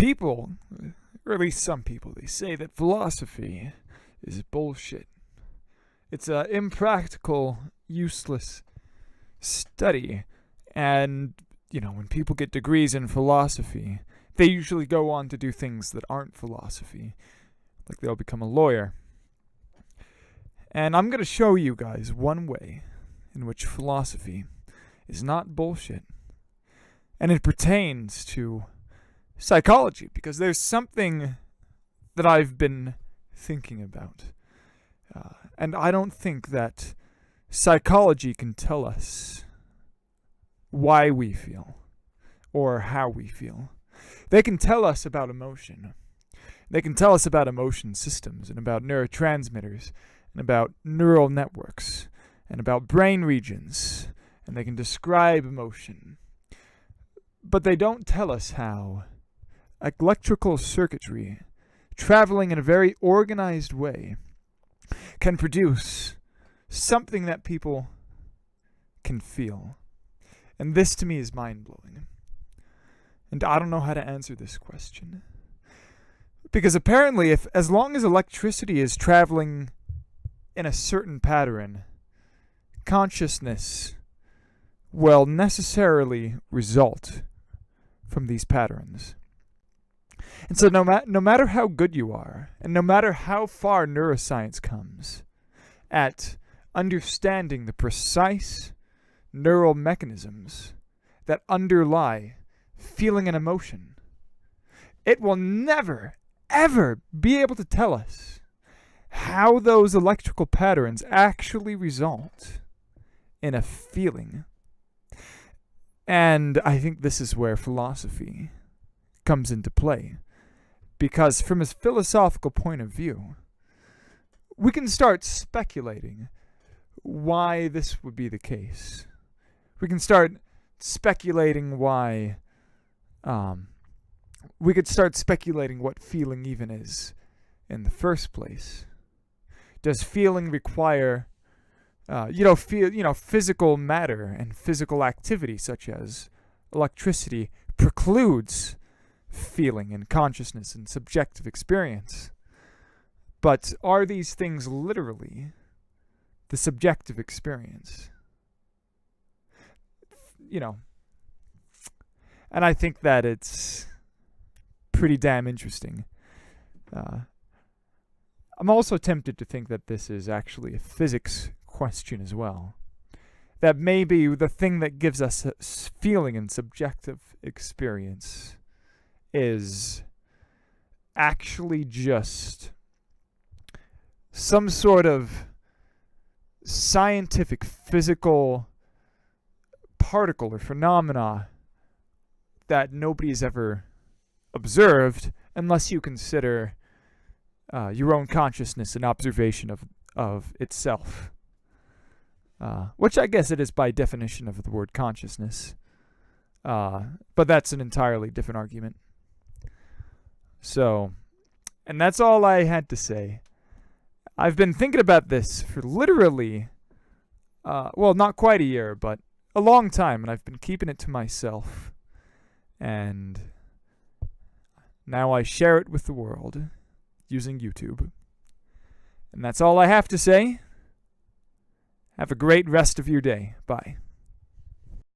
people, or at least some people, they say that philosophy is bullshit. It's an impractical, useless study. And, when people get degrees in philosophy, they usually go on to do things that aren't philosophy. Like they'll become a lawyer. And I'm going to show you guys one way in which philosophy is not bullshit. And it pertains to psychology, because there's something that I've been thinking about. And I don't think that psychology can tell us why we feel or how we feel. They can tell us about emotion. They can tell us about emotion systems and about neurotransmitters and about neural networks and about brain regions, and they can describe emotion. But they don't tell us how electrical circuitry, traveling in a very organized way, can produce something that people can feel. And this to me is mind-blowing. And I don't know how to answer this question. Because apparently, as long as electricity is traveling in a certain pattern, consciousness will necessarily result from these patterns. And so no matter how good you are, and no matter how far neuroscience comes at understanding the precise neural mechanisms that underlie feeling and emotion, it will never, ever be able to tell us how those electrical patterns actually result in a feeling. And I think this is where philosophy comes into play. Because from a philosophical point of view, we can start speculating why this would be the case. We can start speculating why, we could start speculating what feeling even is in the first place. Does feeling require, physical matter and physical activity such as electricity precludes feeling and consciousness and subjective experience? But are these things literally the subjective experience? And I think that it's pretty damn interesting. I'm also tempted to think that this is actually a physics question as well. That maybe the thing that gives us a feeling and subjective experience is actually just some sort of scientific physical particle or phenomena that nobody's ever observed, unless you consider your own consciousness an observation of itself. Which I guess it is by definition of the word consciousness. But that's an entirely different argument. So, and that's all I had to say. I've been thinking about this for literally, not quite a year, but a long time, and I've been keeping it to myself. And now I share it with the world using YouTube. And that's all I have to say. Have a great rest of your day. Bye.